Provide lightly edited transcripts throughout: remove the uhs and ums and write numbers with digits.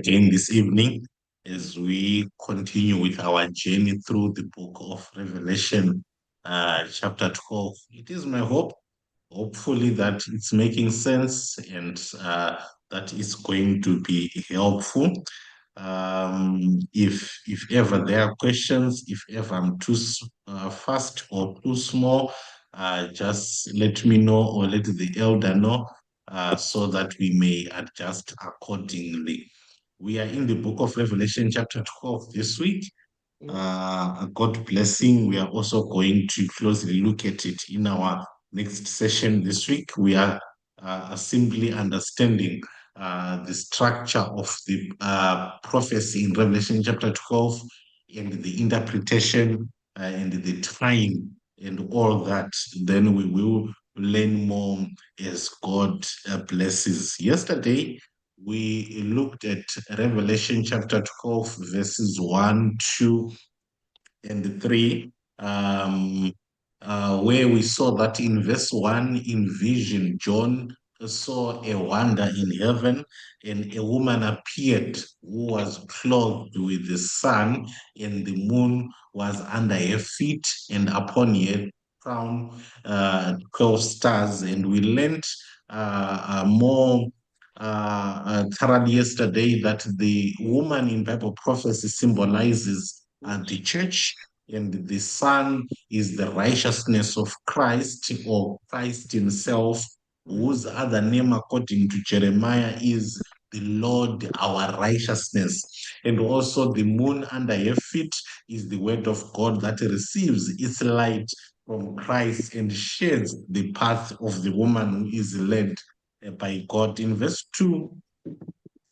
again this evening as we continue with our journey through the book of Revelation, chapter 12. It is my hope, hopefully, that it's making sense and that it's going to be helpful. If ever there are questions, if ever I'm too fast or too small, just let me know or let the elder know so that we may adjust accordingly. We are in the book of Revelation, chapter 12 this week. God blessing. We are also going to closely look at it in our next session this week. We are simply understanding the structure of the prophecy in Revelation chapter 12 and the interpretation and the time and all that. Then we will learn more as God blesses. Yesterday, we looked at Revelation chapter 12, verses 1, 2, and 3, where we saw that in verse 1, in vision, John saw a wonder in heaven, and a woman appeared who was clothed with the sun, and the moon was under her feet, and upon her crown 12 stars. And we learned more thoroughly yesterday that the woman in Bible prophecy symbolizes the church, and the sun is the righteousness of Christ, or Christ himself, whose other name according to Jeremiah is the Lord our righteousness. And also the moon under her feet is the word of God that receives its light from Christ and shades the path of the woman who is led by God. In verse 2,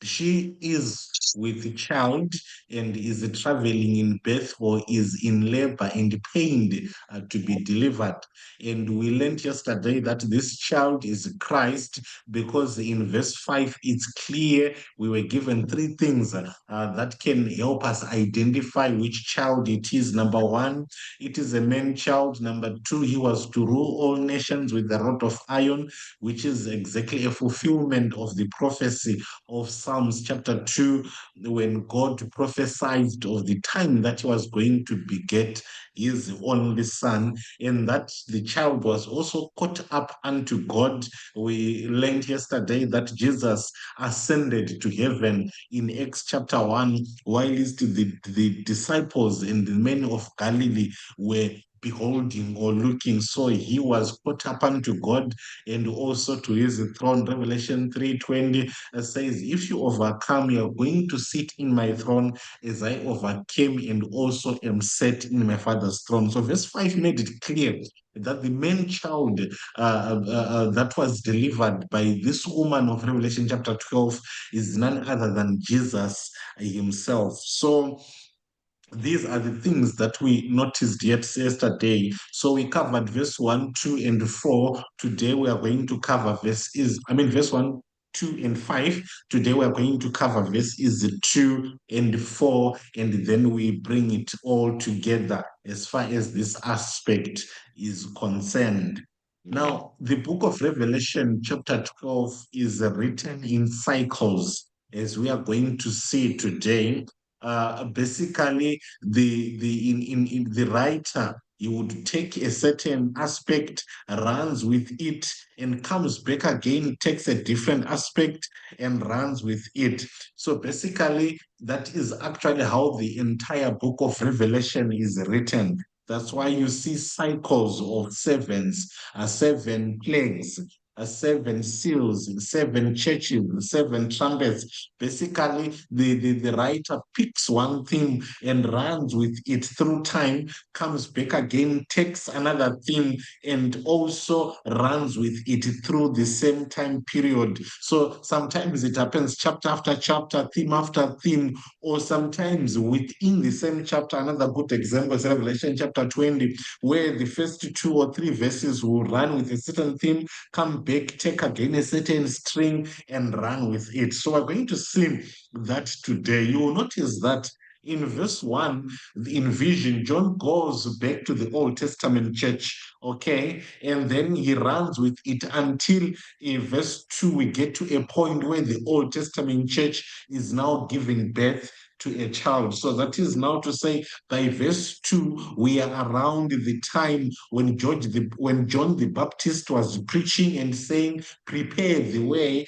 she is with child and is traveling in birth, or is in labor and pained to be delivered. And we learned yesterday that this child is Christ, because in verse 5 it's clear we were given three things that can help us identify which child it is. Number one, it is a man child. Number two, he was to rule all nations with the rod of iron, which is exactly a fulfillment of the prophecy of Psalms chapter 2, when God prophesied of the time that he was going to beget his only son, and that the child was also caught up unto God. We learned yesterday that Jesus ascended to heaven in Acts chapter 1, whilst the disciples and the men of Galilee were beholding or looking. So he was caught up unto God and also to his throne. Revelation 3:20 says, if you overcome, you're going to sit in my throne as I overcame and also am set in my father's throne. So verse 5 made it clear that the man child that was delivered by this woman of Revelation chapter 12 is none other than Jesus himself. So these are the things that we noticed yesterday. So we covered verse 1, 2, and 4. Today we are going to cover verse 1, 2, and 5. Today we are going to cover verses 2 and 4, and then we bring it all together as far as this aspect is concerned. Now, the book of Revelation, chapter 12, is written in cycles, as we are going to see today. Basically, in the writer, he would take a certain aspect, runs with it, and comes back again, takes a different aspect and runs with it. So basically, that is actually how the entire book of Revelation is written. That's why you see cycles of sevens, seven plagues, seven seals, seven churches, seven trumpets. Basically, the writer picks one theme and runs with it through time, comes back again, takes another theme, and also runs with it through the same time period. So sometimes it happens chapter after chapter, theme after theme, or sometimes within the same chapter. Another good example is Revelation chapter 20, where the first two or three verses will run with a certain theme, come back, take again a certain string, and run with it. So we're going to see that today. You will notice that In verse 1, in vision, John goes back to the Old Testament church, okay, and then he runs with it until in verse 2, we get to a point where the Old Testament church is now giving birth to a child. So that is now to say, by verse 2, we are around the time when when John the Baptist was preaching and saying, prepare the way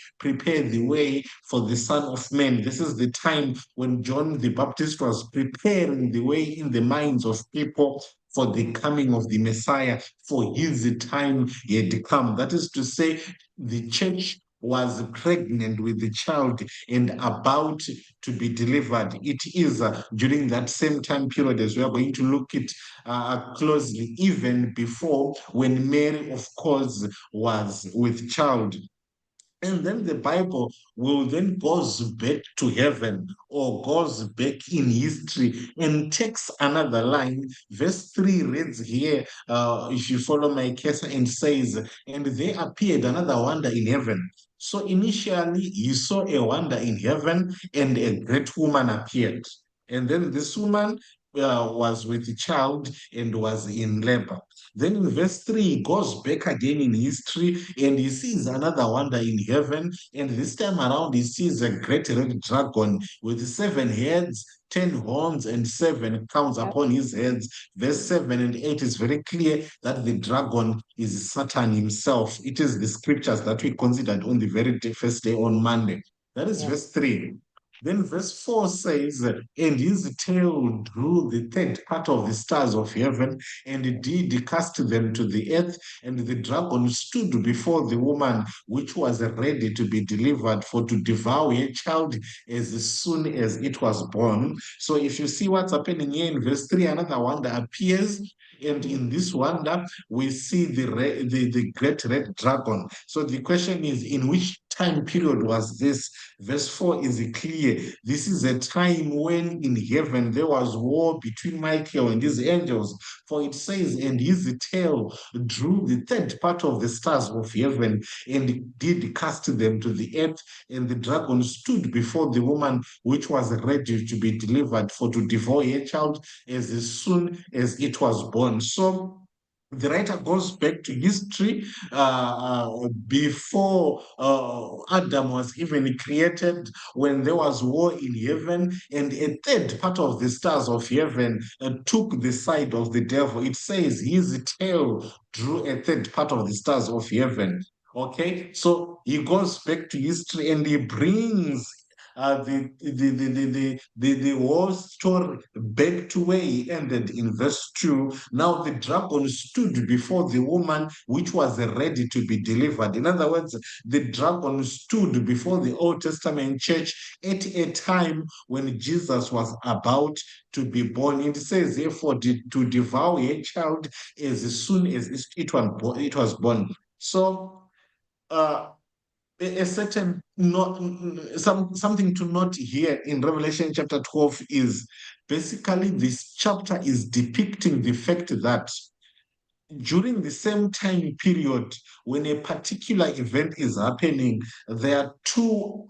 for the Son of Man. This is the time when John the Baptist was preparing the way in the minds of people for the coming of the Messiah, for his time had come. That is to say, the church was pregnant with the child and about to be delivered. It is during that same time period, as we are going to look at closely, even before when Mary, of course, was with child. And then the Bible will then goes back to heaven or goes back in history and takes another line. Verse 3 reads here, if you follow my cursor, and says, and there appeared another wonder in heaven. So initially, he saw a wonder in heaven, and a great woman appeared. And then this woman was with a child and was in labor. Then in verse 3, he goes back again in history and he sees another wonder in heaven. And this time around, he sees a great red dragon with 7 heads, 10 horns, and 7 crowns upon his heads. Verse 7 and 8 is very clear that the dragon is Satan himself. It is the scriptures that we considered on the very first day on Monday. That is Yeah. verse 3. Then verse 4 says, and his tail drew the third part of the stars of heaven and did cast them to the earth. And the dragon stood before the woman which was ready to be delivered for to devour a child as soon as it was born. So if you see what's happening here in verse 3, another wonder appears. And in this wonder, we see the great red dragon. So the question is, in which time period was this? Verse 4 is clear. This is a time when in heaven there was war between Michael and his angels. For it says, and his tail drew the third part of the stars of heaven and did cast them to the earth. And the dragon stood before the woman which was ready to be delivered for to devour a child as soon as it was born. So the writer goes back to history before Adam was even created, when there was war in heaven, and a third part of the stars of heaven took the side of the devil. It says his tail drew a third part of the stars of heaven. Okay, so he goes back to history and he brings the whole story back to where he ended in verse 2. Now the dragon stood before the woman which was ready to be delivered. In other words, the dragon stood before the Old Testament church at a time when Jesus was about to be born. It says, therefore, to devour a child as soon as it was born. So, uh, a certain not something to note here in Revelation chapter 12 is basically this chapter is depicting the fact that during the same time period when a particular event is happening, there are two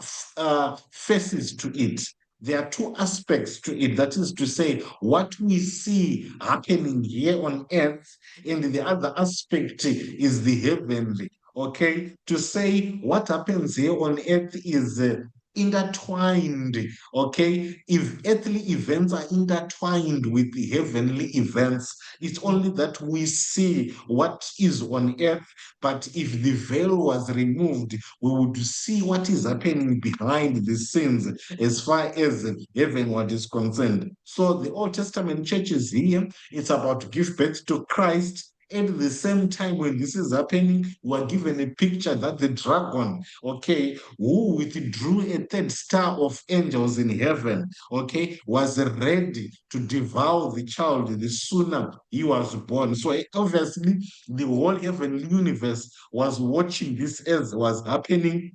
faces to it. There are two aspects to it. That is to say, what we see happening here on earth, and the other aspect is the heavenly. Okay, to say what happens here on earth is intertwined. Okay, if earthly events are intertwined with the heavenly events, it's only that we see what is on earth, but if the veil was removed, we would see what is happening behind the scenes as far as heavenward is concerned. So the Old Testament church is here. It's about to give birth to Christ. At the same time, when this is happening, we are given a picture that the dragon, okay, who withdrew a third star of angels in heaven, okay, was ready to devour the child the sooner he was born. So obviously, the whole heavenly universe was watching this as was happening,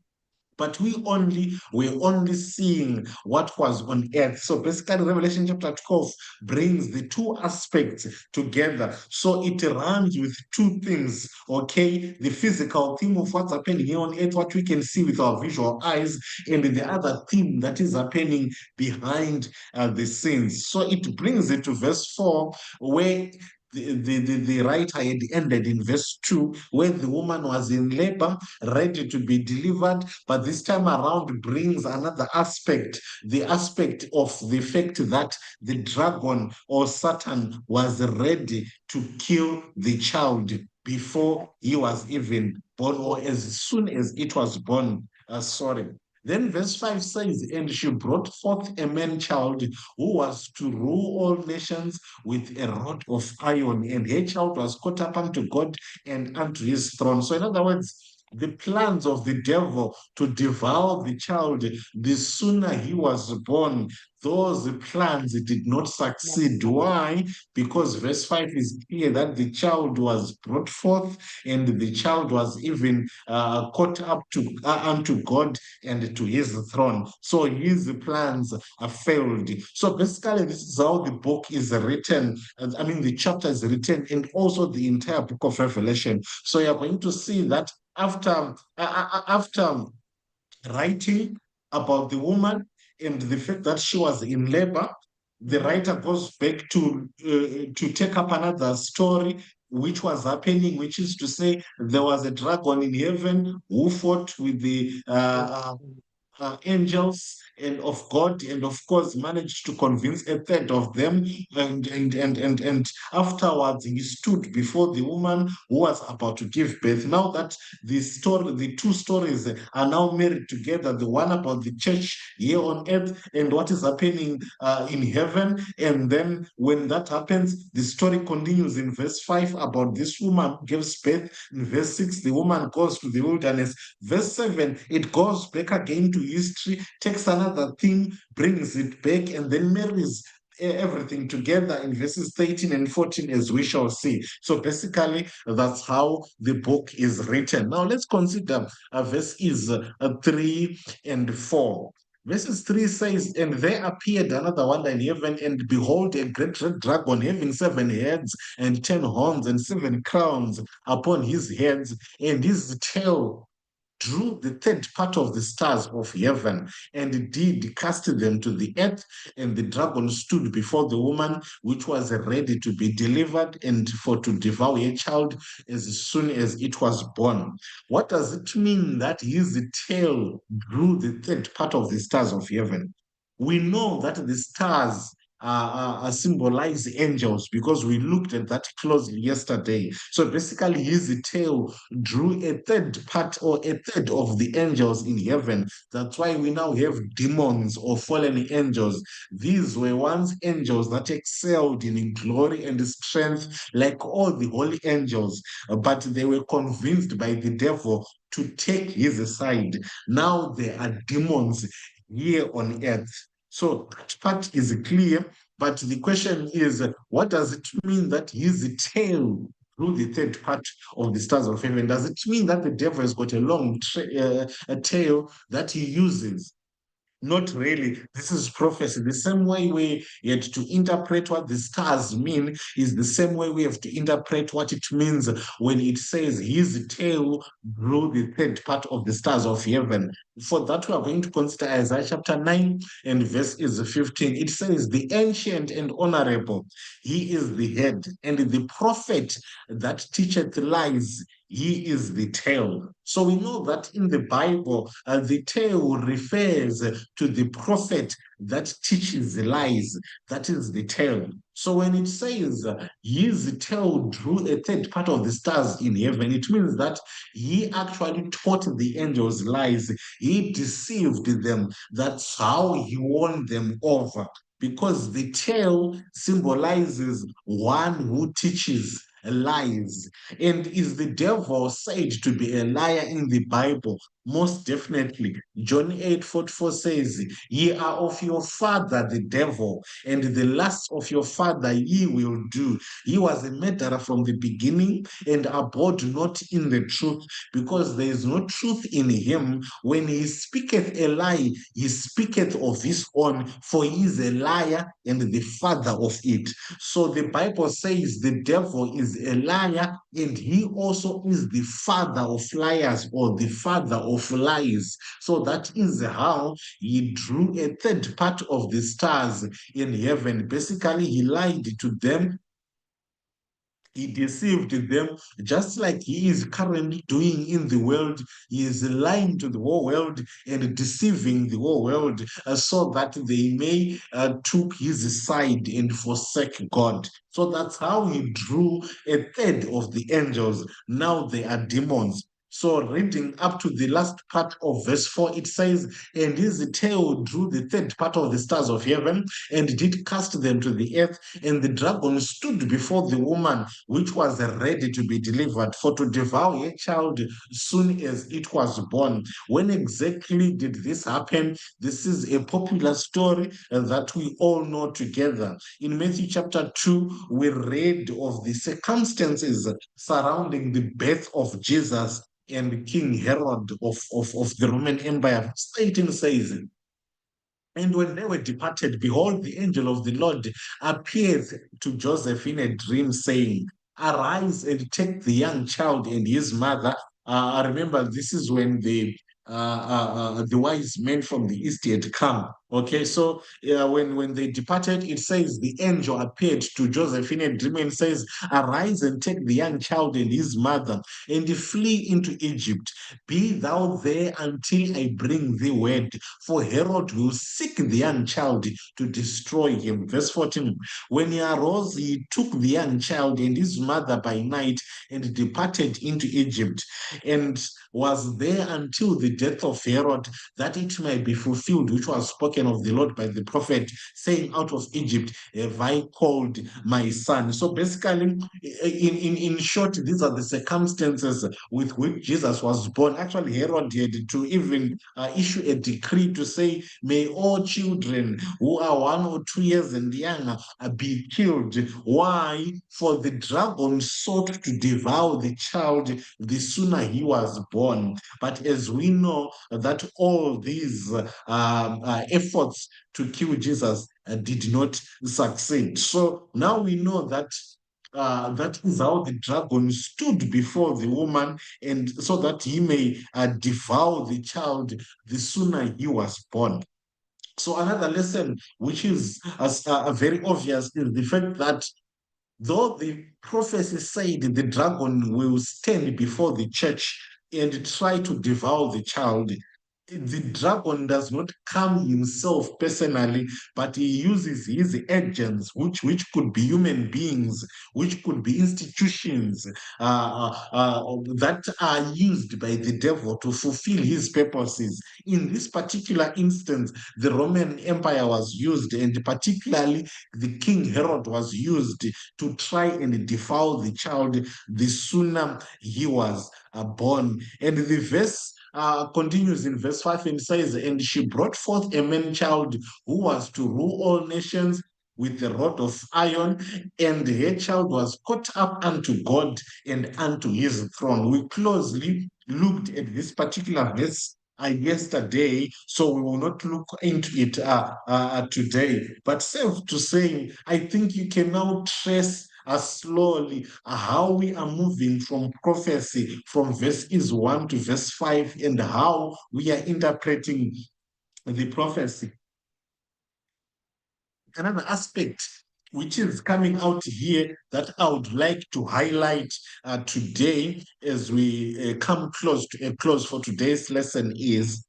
but we're only seeing what was on earth. So basically, Revelation chapter 12 brings the two aspects together. So it runs with two things, okay? The physical theme of what's happening here on earth, what we can see with our visual eyes, and the other theme that is happening behind the scenes. So it brings it to verse 4, where the writer had ended in verse 2, where the woman was in labor, ready to be delivered, but this time around brings another aspect, the aspect of the fact that the dragon or Satan was ready to kill the child before he was even born, or as soon as it was born. Sorry. Then verse 5 says, and she brought forth a man child who was to rule all nations with a rod of iron, and her child was caught up unto God and unto his throne. So, in other words, the plans of the devil to devour the child the sooner he was born, those plans did not succeed. Why? Because verse 5 is clear that the child was brought forth and the child was even caught up to unto God and to his throne. So his plans failed. So basically, this is how the book is written. I mean, the chapter is written, and also the entire book of Revelation. So you're going to see that after writing about the woman and the fact that she was in labor, the writer goes back to take up another story which was happening, which is to say there was a dragon in heaven who fought with the angels and of God, and of course managed to convince a third of them. And afterwards, he stood before the woman who was about to give birth. Now that the two stories are now married together, the one about the church here on earth and what is happening in heaven. And then when that happens, the story continues in verse 5 about this woman who gives birth. In verse 6, the woman goes to the wilderness. Verse 7, it goes back again to history, takes another theme, brings it back, and then marries everything together in verses 13 and 14, as we shall see. So basically, that's how the book is written. Now let's consider verses 3 and 4. Verses 3 says, and there appeared another wonder in heaven, and behold, a great red dragon having 7 heads and 10 horns and 7 crowns upon his heads, and his tail drew the third part of the stars of heaven and did cast them to the earth. And the dragon stood before the woman, which was ready to be delivered and for to devour a child as soon as it was born. What does it mean that his tail drew the third part of the stars of heaven? We know that the stars symbolize angels because we looked at that closely yesterday. So basically, his tail drew a third part or a third of the angels in heaven. That's why we now have demons or fallen angels. These were once angels that excelled in glory and strength, like all the holy angels, but they were convinced by the devil to take his side. Now they are demons here on earth. So that part is clear, but the question is, what does it mean that his tail drew the third part of the stars of heaven? Does it mean that the devil has got a long a tail that he uses? Not really. This is prophecy. The same way we had to interpret what the stars mean is the same way we have to interpret what it means when it says his tail drew the third part of the stars of heaven. For that, we are going to consider Isaiah chapter 9 and verse is 15. It says, the ancient and honorable, he is the head, and the prophet that teacheth lies, he is the tail. So we know that in the Bible, the tail refers to the prophet that teaches lies. That is the tail. So when it says his tail drew a third part of the stars in heaven, it means that he actually taught the angels lies. He deceived them. That's how he won them over. Because the tail symbolizes one who teaches lies. And is the devil said to be a liar in the Bible? Most definitely. John 8:44 says, Ye are of your father, the devil, and the lust of your father ye will do. He was a murderer from the beginning and abode not in the truth, because there is no truth in him. When he speaketh a lie, he speaketh of his own, for he is a liar and the father of it. So the Bible says the devil is a liar, and he also is the father of liars, or the father of lies. So that is how he drew a third part of the stars in heaven. Basically, he lied to them, he deceived them, just like he is currently doing in the world. He is lying to the whole world and deceiving the whole world, so that they may took his side and forsake God. So that's how he drew a third of the angels. Now they are demons. So reading up to the last part of verse 4, it says, And his tail drew the third part of the stars of heaven, and did cast them to the earth. And the dragon stood before the woman, which was ready to be delivered, for to devour a child soon as it was born. When exactly did this happen? This is a popular story that we all know together. In Matthew chapter 2, we read of the circumstances surrounding the birth of Jesus and King Herod of the Roman Empire. Verse 18 says, And when they were departed, behold, the angel of the Lord appeared to Joseph in a dream, saying, Arise and take the young child and his mother. I remember this is when the wise men from the east had come. Okay, so when they departed, it says the angel appeared to Joseph in a dream and says, Arise and take the young child and his mother and flee into Egypt. Be thou there until I bring thee word, for Herod will seek the young child to destroy him. Verse 14, when he arose, he took the young child and his mother by night and departed into Egypt, and was there until the death of Herod, that it might be fulfilled, which was spoken of the Lord by the prophet, saying, Out of Egypt have I called my son. So basically, in short, these are the circumstances with which Jesus was born. Actually, Herod had to even issue a decree to say, May all children who are 1 or 2 years and younger be killed. Why? For the dragon sought to devour the child the sooner he was born. But as we know that all these efforts to kill Jesus did not succeed. So now we know that that is how the dragon stood before the woman, and so that he may devour the child the sooner he was born. So another lesson, which is very obvious, is the fact that though the prophecy said the dragon will stand before the church and try to devour the child, the dragon does not come himself personally, but he uses his agents, which could be human beings, which could be institutions that are used by the devil to fulfill his purposes. In this particular instance, the Roman Empire was used, and particularly the King Herod was used to try and devour the child the sooner he was born. And the verse continues in verse 5 and says, And she brought forth a man child who was to rule all nations with a rod of iron, and her child was caught up unto God and unto his throne. We closely looked at this particular verse yesterday, so we will not look into it today. But safe to say, I think you can now trace slowly how we are moving from prophecy from verses 1 to verse 5, and how we are interpreting the prophecy. Another aspect which is coming out here that I would like to highlight today as we come close to a close for today's lesson is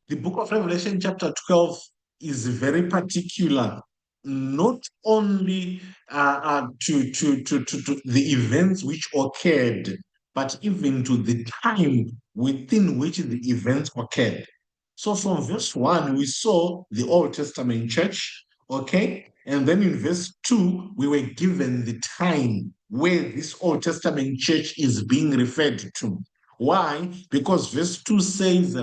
the book of Revelation, chapter 12, is very particular, not only to the events which occurred, but even to the time within which the events occurred. So from verse 1, we saw the Old Testament church, okay? And then in verse 2, we were given the time where this Old Testament church is being referred to. Why? Because verse 2 says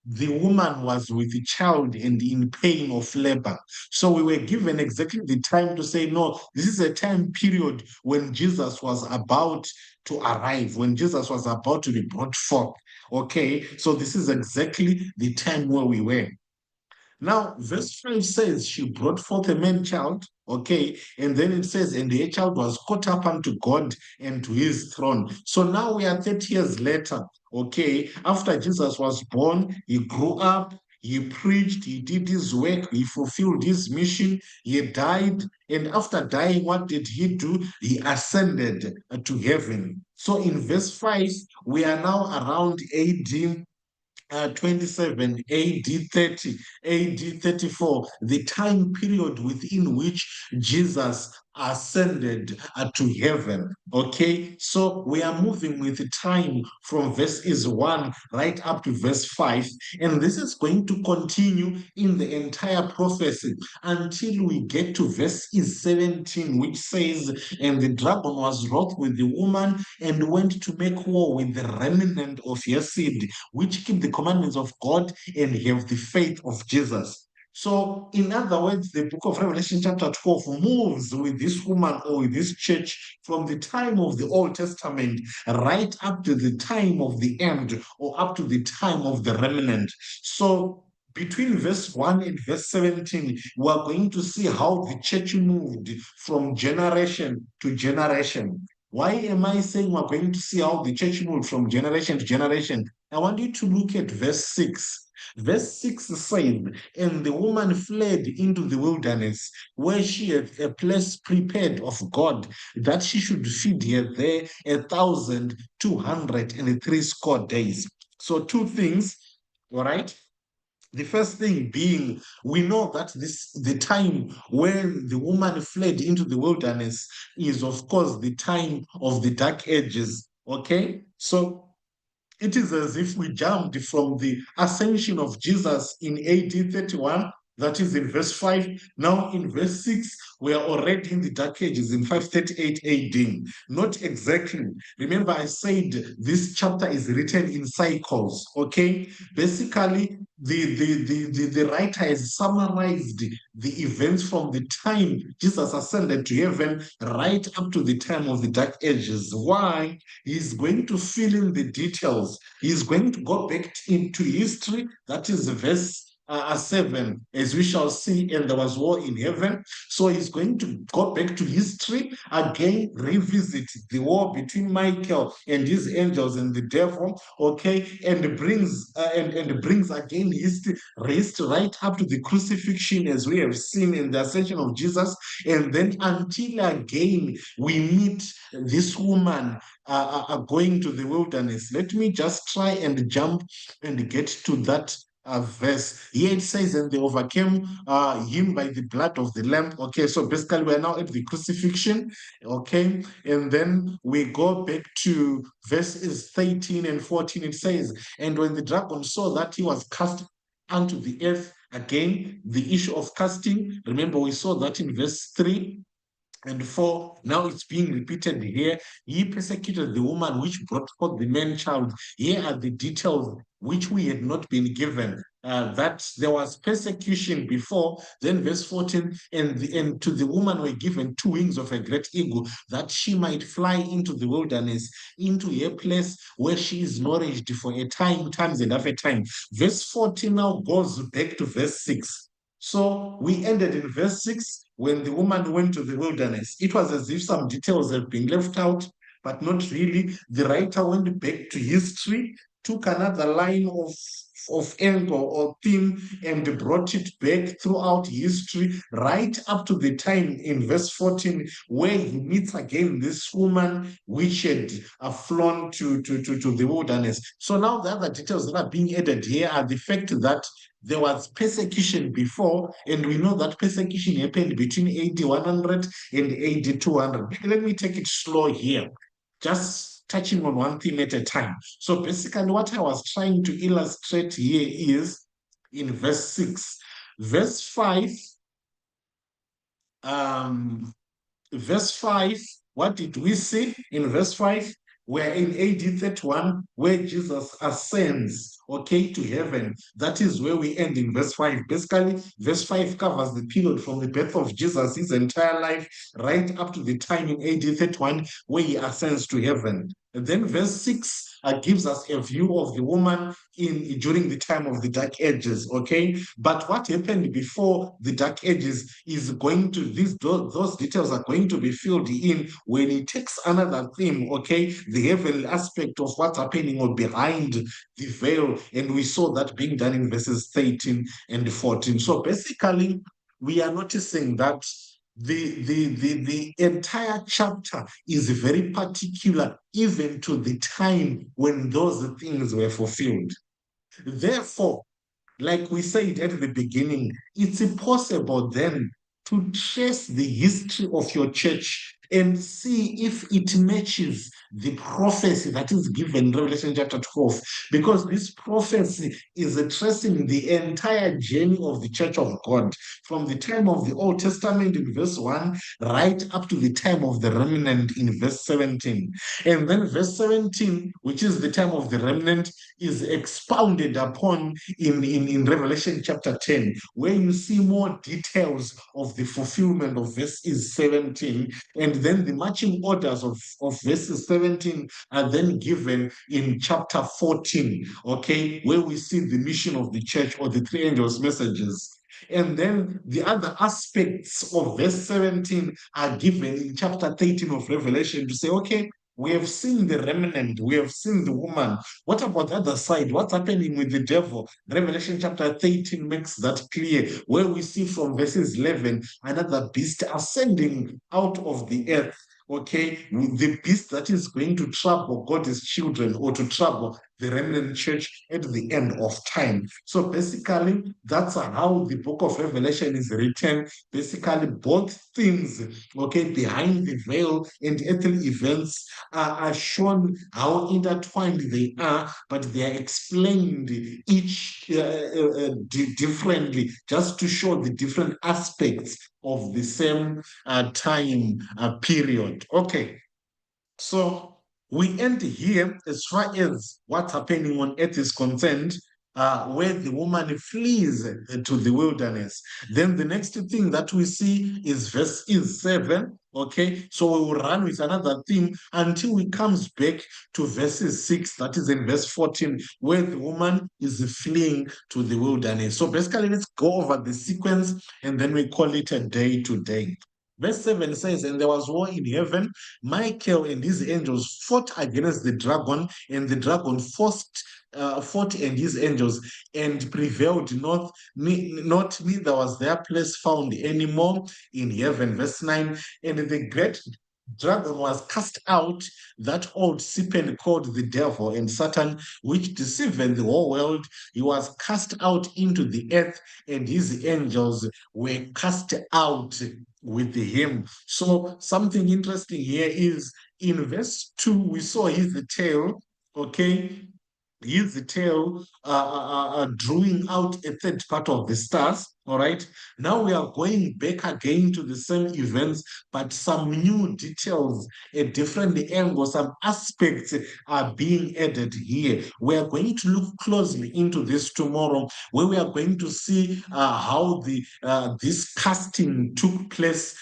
the woman was with child and in pain of labor. So we were given exactly the time to say, no, this is a time period when Jesus was about to arrive, when Jesus was about to be brought forth. Okay, so this is exactly the time where we were. Now, verse 5 says she brought forth a man child, okay, and then it says, and her child was caught up unto God and to his throne. So now we are 30 years later, okay, after Jesus was born, he grew up, he preached, he did his work, he fulfilled his mission, he died, and after dying, what did he do? He ascended to heaven. So in verse 5, we are now around AD 27, AD 30, AD 34, the time period within which Jesus ascended to heaven. Okay, so we are moving with the time from verses 1 right up to verse 5, and this is going to continue in the entire prophecy until we get to verse 17, which says, and the dragon was wroth with the woman and went to make war with the remnant of your seed, which keep the commandments of God and have the faith of Jesus. So, in other words, the book of Revelation, chapter 12, moves with this woman or with this church from the time of the Old Testament right up to the time of the end or up to the time of the remnant. So, between verse 1 and verse 17, we are going to see how the church moved from generation to generation. Why am I saying we're going to see how the church moved from generation to generation? I want you to look at verse 6. Verse 6 says, and the woman fled into the wilderness, where she had a place prepared of God, that she should feed her there 1,203 days. So, two things, all right? The first thing being, we know that this the time when the woman fled into the wilderness is, of course, the time of the dark ages. Okay, so it is as if we jumped from the ascension of Jesus in AD 31, that is in verse 5. Now in verse 6, we are already in the Dark Ages in 538 AD. Not exactly. Remember, I said this chapter is written in cycles, okay? Basically, the writer has summarized the events from the time Jesus ascended to heaven right up to the time of the Dark Ages. Why? He's going to fill in the details. He's going to go back into history. That is verse 7, as we shall see, and there was war in heaven. So he's going to go back to history again, revisit the war between Michael and his angels and the devil, okay, and brings again history raised right up to the crucifixion, as we have seen in the ascension of Jesus, and then until again we meet this woman going to the wilderness. Let me just try and jump and get to that verse. Here it says, and they overcame him by the blood of the Lamb. Okay, so basically we're now at the crucifixion. Okay, and then we go back to verses 13 and 14. It says, and when the dragon saw that he was cast unto the earth, again, the issue of casting, remember we saw that in verse 3 and 4, now it's being repeated here. He persecuted the woman which brought forth the man child. Here are the details which we had not been given. That there was persecution before. Then verse 14, and to the woman were given two wings of a great eagle, that she might fly into the wilderness, into a place where she is nourished for a time, times and half a time. Verse 14 now goes back to verse 6. So we ended in verse 6 when the woman went to the wilderness. It was as if some details had been left out, but not really. The writer went back to history, took another line of angle or theme, and brought it back throughout history, right up to the time in verse 14, where he meets again this woman which had flown to the wilderness. So now the other details that are being added here are the fact that there was persecution before, and we know that persecution happened between AD 100 and AD 200. Let me take it slow here, just touching on one theme at a time. So basically, what I was trying to illustrate here is in verse 6. Verse 5, um, verse 5, what did we see in verse 5? We're in AD 31, where Jesus ascends, okay, to heaven. That is where we end in verse 5. Basically, verse 5 covers the period from the birth of Jesus, his entire life, right up to the time in AD 31, where he ascends to heaven. And then verse 6 gives us a view of the woman in during the time of the Dark Ages, okay? But what happened before the Dark Ages is going to, those details are going to be filled in when he takes another theme, okay? The heavenly aspect of what's happening or behind the veil. And we saw that being done in verses 13 and 14. So basically, we are noticing that the entire chapter is very particular, even to the time when those things were fulfilled. Therefore, like we said at the beginning, it's impossible then to trace the history of your church and see if it matches the prophecy that is given in Revelation chapter 12, because this prophecy is tracing the entire journey of the church of God from the time of the Old Testament in verse 1 right up to the time of the remnant in verse 17. And then verse 17, which is the time of the remnant, is expounded upon in Revelation chapter 10, where you see more details of the fulfillment of verses 17. And then the marching orders of verses 17 are then given in chapter 14, okay, where we see the mission of the church or the three angels' messages. And then the other aspects of verse 17 are given in chapter 13 of Revelation to say, okay, we have seen the remnant, we have seen the woman. What about the other side? What's happening with the devil? Revelation chapter 13 makes that clear, where we see from verses 11 another beast ascending out of the earth. Okay, the beast that is going to trouble God's children or to trouble the remnant church at the end of time. So basically, that's how the book of Revelation is written. Basically, both things, okay, behind the veil and earthly events are shown how intertwined they are, but they are explained each differently, just to show the different aspects of the same time period. Okay, so we end here as far as what's happening on earth is concerned, where the woman flees to the wilderness. Then the next thing that we see is verse is 7. Okay, so we will run with another theme until we comes back to verses 6, that is in verse 14, where the woman is fleeing to the wilderness. So basically, let's go over the sequence and then we call it a day to day. Verse 7 says, and there was war in heaven. Michael and his angels fought against the dragon, and the dragon fought and his angels and prevailed not, neither was their place found anymore in heaven. Verse 9, and the great dragon was cast out, that old serpent called the devil and Satan, which deceived the whole world. He was cast out into the earth, and his angels were cast out with him. So something interesting here is in verse 2, we saw his tail, okay? His tail drawing out a third part of the stars. All right. Now we are going back again to the same events, but some new details, a different angle, some aspects are being added here. We are going to look closely into this tomorrow, where we are going to see how this casting took place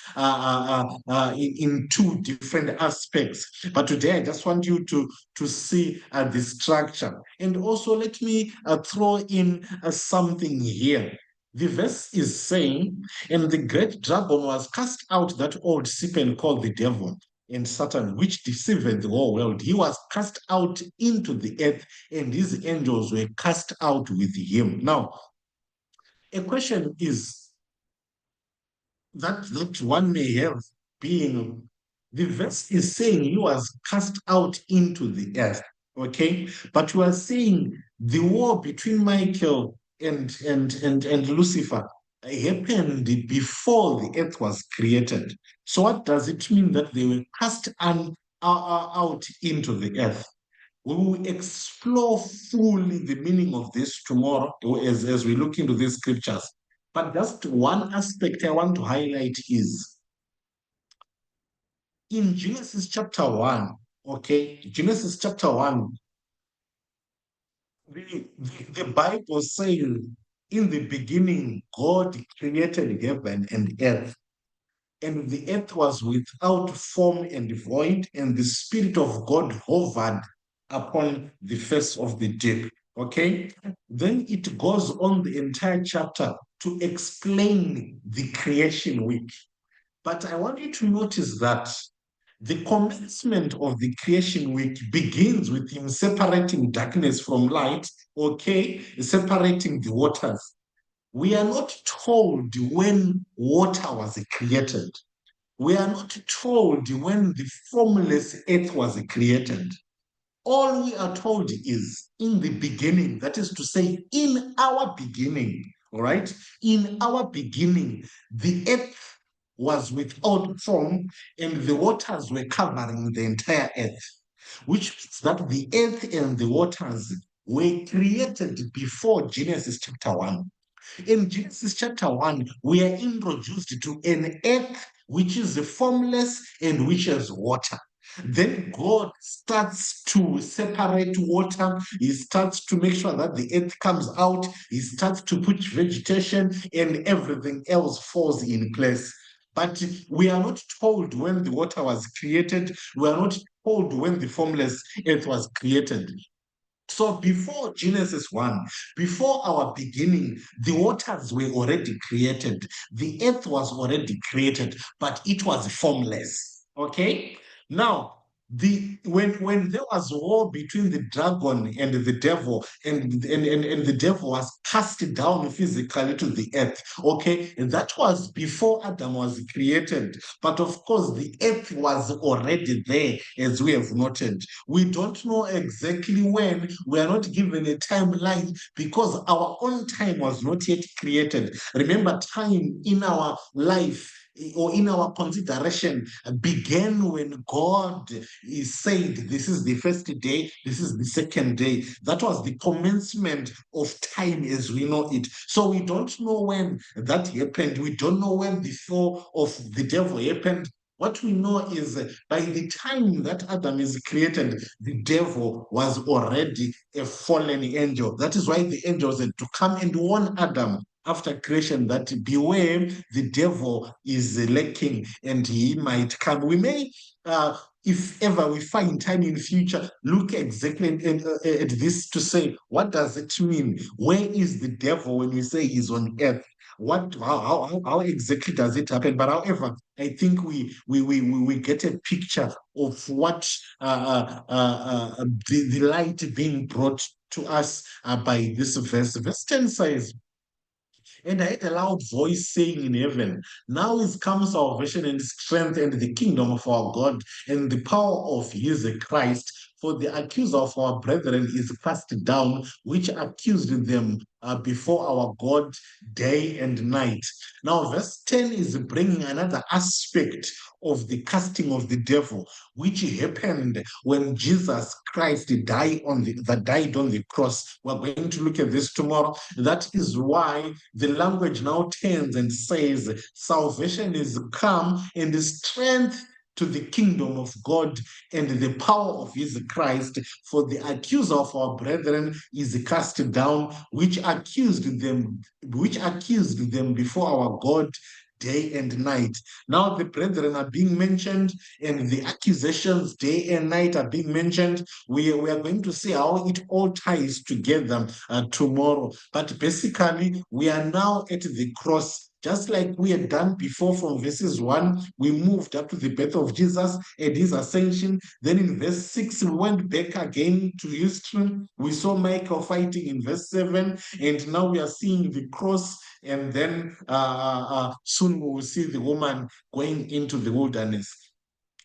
in two different aspects. But today, I just want you to see the structure. And also, let me throw in something here. The verse is saying, and the great dragon was cast out, that old serpent called the devil and Satan, which deceived the whole world. He was cast out into the earth, and his angels were cast out with him. Now, a question is that one may have, being the verse is saying he was cast out into the earth, okay, but you are saying the war between Michael and Lucifer happened before the earth was created. So what does it mean that they were cast out into the earth? We will explore fully the meaning of this tomorrow as we look into these scriptures. But just one aspect I want to highlight is in Genesis chapter 1, Okay, Genesis chapter 1, the Bible saying, in the beginning, God created heaven and earth, and the earth was without form and void, and the Spirit of God hovered upon the face of the deep. Okay, then it goes on the entire chapter to explain the creation week. But I want you to notice that the commencement of the creation week begins with him separating darkness from light, okay, separating the waters. We are not told when water was created. We are not told when the formless earth was created. All we are told is in the beginning, that is to say, in our beginning, all right? In our beginning, the earth was without form and the waters were covering the entire earth, which means that the earth and the waters were created before Genesis chapter 1. In Genesis chapter 1, we are introduced to an earth which is formless and which has water. Then God starts to separate water. He starts to make sure that the earth comes out. He starts to put vegetation and everything else falls in place. But we are not told when the water was created. We are not told when the formless earth was created. So before Genesis 1, before our beginning, the waters were already created. The earth was already created, but it was formless. Okay? Now, when there was war between the dragon and the devil, and the devil was cast down physically to the earth, okay, and that was before Adam was created. But of course, the earth was already there, as we have noted. We don't know exactly when. We are not given a timeline because our own time was not yet created. Remember, time in our life or in our consideration began when God said, this is the first day, this is the second day. That was the commencement of time as we know it. So we don't know when that happened. We don't know when the fall of the devil happened. What we know is by the time that Adam is created, the devil was already a fallen angel. That is why the angels had to come and warn Adam after creation that beware, the devil is lurking and he might come. We may, if ever we find time in future, look exactly at this to say, what does it mean? Where is the devil when we say he's on earth? How exactly does it happen? But however, I think we get a picture of what the light being brought to us by this verse. Verse 10 says, and I heard a loud voice saying in heaven, now is come salvation and strength and the kingdom of our God and the power of his Christ. For the accuser of our brethren is cast down, which accused them before our God day and night. Now, verse 10 is bringing another aspect of the casting of the devil, which happened when Jesus Christ died on the cross. We're going to look at this tomorrow. That is why the language now turns and says, salvation is come and the strength to the kingdom of God and the power of his Christ, for the accuser of our brethren is cast down, which accused them before our God day and night. Now the brethren are being mentioned, and the accusations day and night are being mentioned. We are going to see how it all ties together tomorrow. But basically, we are now at the cross. Just like we had done before from verses 1, we moved up to the birth of Jesus and his ascension. Then in verse 6, we went back again to history. We saw Michael fighting in verse 7, and now we are seeing the cross, and then soon we will see the woman going into the wilderness.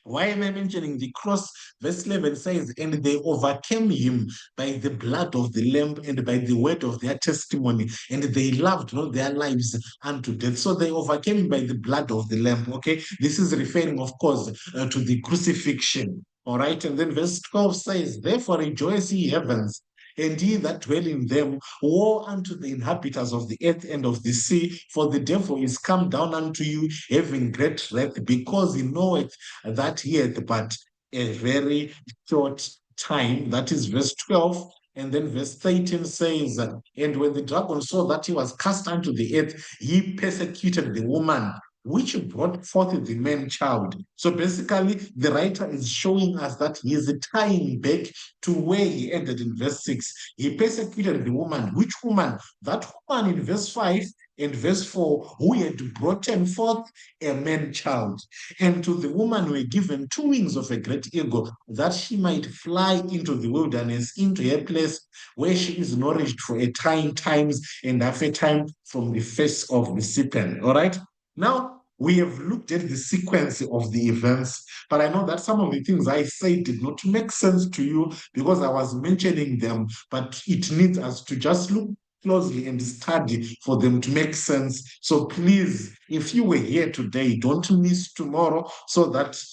Why am I mentioning the cross? Verse 11 says, and they overcame him by the blood of the Lamb and by the word of their testimony, and they loved not their lives unto death. So they overcame him by the blood of the Lamb. Okay, this is referring, of course, to the crucifixion. All right, and then verse 12 says, therefore rejoice ye heavens, and ye that dwell in them, woe unto the inhabitants of the earth and of the sea, for the devil is come down unto you, having great wrath, because he knoweth that he hath but a very short time. That is verse 12. And then verse 13 says, and when the dragon saw that he was cast unto the earth, he persecuted the woman which brought forth the man child. So basically, the writer is showing us that he is tying back to where he ended in verse 6. He persecuted the woman. Which woman? That woman in verse 5 and verse 4, who had brought forth a man child. And to the woman were given two wings of a great eagle, that she might fly into the wilderness, into a place where she is nourished for a time, times, and half a time from the face of the serpent. All right. Now, we have looked at the sequence of the events, but I know that some of the things I said did not make sense to you because I was mentioning them, but it needs us to just look closely and study for them to make sense. So please, if you were here today, don't miss tomorrow so that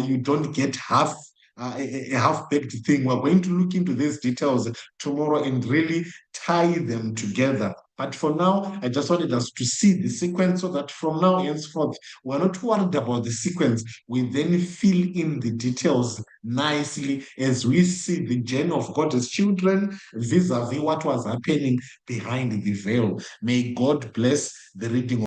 you don't get a half-baked thing. We're going to look into these details tomorrow and really tie them together. But for now, I just wanted us to see the sequence so that from now henceforth, we're not worried about the sequence. We then fill in the details nicely as we see the journey of God's children vis-a-vis what was happening behind the veil. May God bless the reading